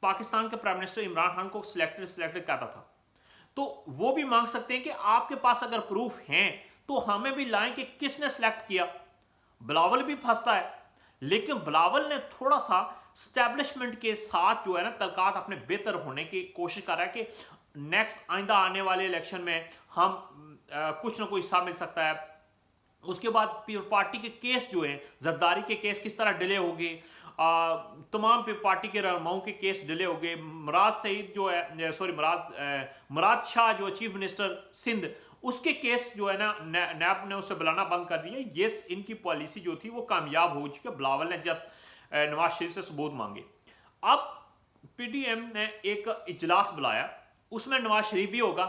پاکستان کے prime minister Imran Khan کو selected کہتا تھا، تو وہ بھی مانگ سکتے ہیں کہ آپ کے پاس اگر پروف ہیں تو ہمیں بھی لائیں کہ کس نے سلیکٹ کیا۔ بلاول بھی پھنستا ہے، لیکن بلاول نے تھوڑا سا اسٹیبلشمنٹ کے ساتھ جو ہے نا تعلقات اپنے بہتر ہونے کی کوشش کر رہا ہے کہ نیکسٹ آئندہ آنے والے الیکشن میں ہم کچھ نہ کوئی حصہ مل سکتا ہے۔ اس کے بعد پارٹی کے کیس جو ہیں، زرداری کے کیس کس طرح ڈیلے ہو گئے، تمام پارٹی کے رہنماؤں کے کیس ڈیلے ہو گئے، مراد شاہ جو چیف منسٹر سندھ، اس کے کیس جو ہے نا نیب نے اسے بلانا بند کر دیا۔ یہ ان کی پالیسی جو تھی وہ کامیاب ہو چکی ہے۔ بلاول نے جب نواز شریف سے ثبوت مانگے، اب پی ڈی ایم نے ایک اجلاس بلایا، اس میں نواز شریف بھی ہوگا،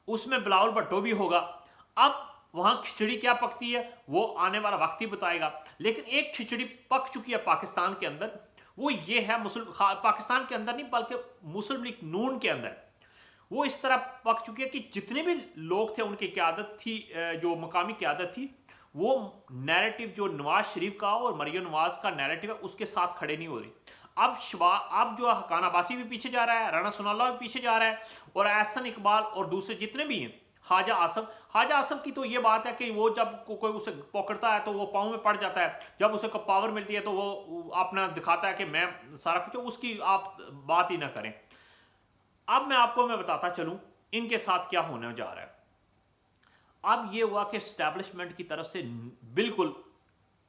اس میں بلاول بھٹو بھی ہوگا۔ اب وہاں کھچڑی کیا پکتی ہے وہ آنے والا وقت ہی بتائے گا، لیکن ایک کھچڑی پک چکی ہے پاکستان کے اندر، وہ یہ ہے پاکستان کے اندر نہیں بلکہ مسلم لیگ نون کے اندر وہ اس طرح پک چکی ہے کہ جتنے بھی لوگ تھے ان کی قیادت تھی، جو مقامی قیادت تھی، وہ نیریٹو جو نواز شریف کا اور مریم نواز کا نیریٹو ہے اس کے ساتھ کھڑے نہیں ہو رہے۔ اب جو حقان عباسی بھی پیچھے جا رہا ہے، رانا ثناء اللہ بھی پیچھے جا رہا ہے، اور احسن اقبال اور دوسرے جتنے بھی ہیں، خواجہ آصف کی تو یہ بات ہے کہ وہ جب کوئی اسے پکڑتا ہے تو وہ پاؤں میں پڑ جاتا ہے، جب اسے پاور ملتی ہے تو وہ اپنا دکھاتا ہے کہ میں سارا کچھ، اس کی آپ بات ہی نہ کریں۔ اب میں بتاتا چلوں ان کے ساتھ کیا ہونے جا رہا ہے۔ اب یہ ہوا کہ اسٹیبلشمنٹ کی طرف سے بالکل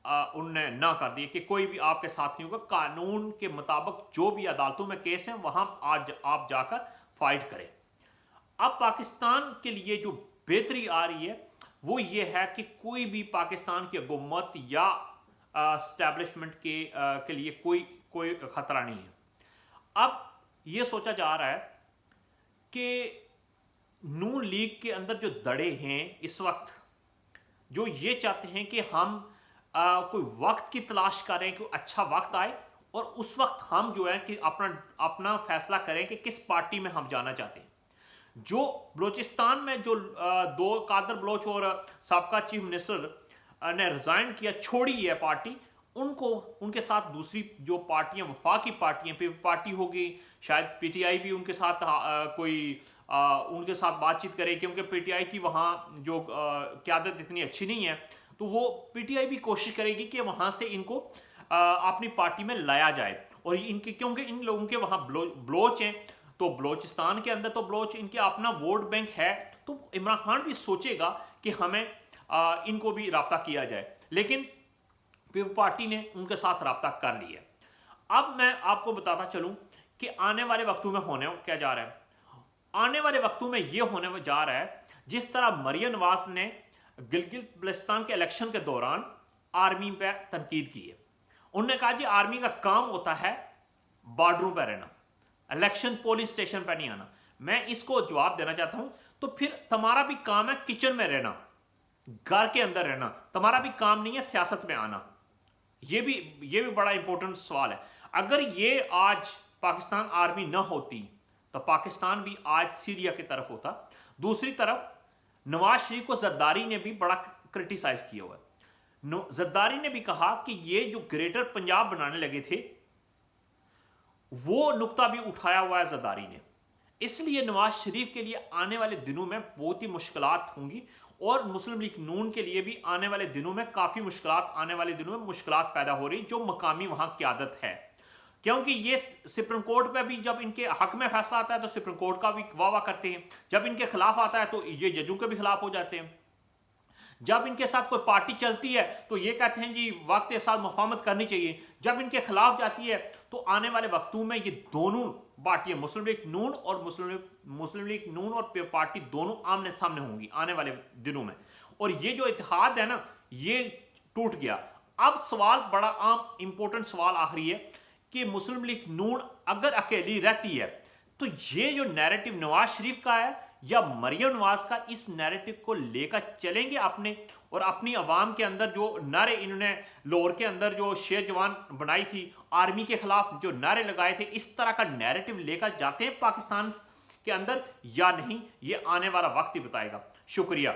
انہوں نے نہ کر دی کہ کوئی بھی آپ کے ساتھ نہیں ہوگا، قانون کے مطابق جو بھی عدالتوں میں کیس ہیں وہاں آج آپ جا کر فائٹ کریں۔ اب پاکستان کے لیے جو بہتری آ رہی ہے وہ یہ ہے کہ کوئی بھی پاکستان کی حکومت یا اسٹیبلشمنٹ کے لیے کوئی خطرہ نہیں ہے۔ اب یہ سوچا جا رہا ہے کہ نون لیگ کے اندر جو دڑے ہیں اس وقت، جو یہ چاہتے ہیں کہ ہم کوئی وقت کی تلاش کریں کہ اچھا وقت آئے اور اس وقت ہم جو ہے کہ اپنا فیصلہ کریں کہ کس پارٹی میں ہم جانا چاہتے ہیں۔ جو بلوچستان میں جو دو قادر بلوچ اور سابقہ چیف منسٹر نے ریزائن کیا، چھوڑی ہے پارٹی، ان کے ساتھ دوسری جو پارٹیاں وفاقی پارٹیاں پارٹی ہوگی، شاید پی ٹی آئی بھی ان کے ساتھ ان کے ساتھ بات چیت کرے، کیونکہ پی ٹی آئی کی وہاں جو قیادت اتنی اچھی نہیں ہے، تو وہ پی ٹی آئی بھی کوشش کرے گی کہ وہاں سے ان کو اپنی پارٹی میں لایا جائے، اور کیونکہ ان لوگوں کے وہاں بلوچ ہیں، تو بلوچستان کے اندر تو بلوچ ان کے اپنا ووٹ بینک ہے، تو عمران خان بھی سوچے گا کہ ہمیں ان کو بھی رابطہ کیا جائے، لیکن پیپل پارٹی نے ان کے ساتھ رابطہ کر لیا۔ اب میں آپ کو بتاتا چلوں کہ آنے والے وقتوں میں ہونے کیا جا رہا ہے۔ آنے والے وقتوں میں یہ ہونے جا رہا ہے جس طرح مریم نواز نے گلگت بلتستان کے الیکشن کے دوران آرمی پہ تنقید کی ہے۔ انہوں نے کہا جی آرمی کا کام ہوتا ہے بارڈروں پہ رہنا، الیکشن پولنگ اسٹیشن پہ نہیں آنا۔ میں اس کو جواب دینا چاہتا ہوں، تو پھر تمہارا بھی کام ہے کچن میں رہنا، گھر کے اندر رہنا، تمہارا بھی کام نہیں ہے سیاست میں آنا۔ یہ بھی بڑا امپورٹنٹ سوال ہے۔ اگر یہ آج پاکستان آرمی نہ ہوتی تو پاکستان بھی آج سیریا کی طرف ہوتا۔ دوسری طرف نواز شریف کو زرداری نے بھی بڑا کرٹیسائز کیا ہوا ہے۔ زرداری نے بھی کہا کہ یہ جو گریٹر پنجاب بنانے لگے تھے وہ نقطہ بھی اٹھایا ہوا ہے زرداری نے۔ اس لیے نواز شریف کے لیے آنے والے دنوں میں بہت ہی مشکلات ہوں گی، اور مسلم لیگ نون کے لیے بھی آنے والے دنوں میں کافی مشکلات پیدا ہو رہی، جو مقامی وہاں قیادت ہے، کیونکہ یہ سپریم کورٹ پہ بھی جب ان کے حق میں فیصلہ آتا ہے تو سپریم کورٹ کا بھی واہ کرتے ہیں، جب ان کے خلاف آتا ہے تو یہ ججوں کے بھی خلاف ہو جاتے ہیں، جب ان کے ساتھ کوئی پارٹی چلتی ہے تو یہ کہتے ہیں جی وقت کے ساتھ مفاہمت کرنی چاہیے، جب ان کے خلاف جاتی ہے تو آنے والے وقتوں میں یہ دونوں پارٹیاں مسلم لیگ نون اور پارٹی دونوں آمنے سامنے ہوں گی آنے والے دنوں میں، اور یہ جو اتحاد ہے نا یہ ٹوٹ گیا۔ اب سوال بڑا عام امپورٹنٹ سوال آخری ہے کہ مسلم لیگ نون اگر اکیلی رہتی ہے تو یہ جو نیریٹو نواز شریف کا ہے یا مریم نواز کا، اس نیریٹو کو لے کر چلیں گے اپنے، اور اپنی عوام کے اندر جو نعرے انہوں نے لاہور کے اندر جو شیر جوان بنائی تھی، آرمی کے خلاف جو نعرے لگائے تھے، اس طرح کا نیریٹو لے کر جاتے ہیں پاکستان کے اندر یا نہیں، یہ آنے والا وقت ہی بتائے گا۔ شکریہ۔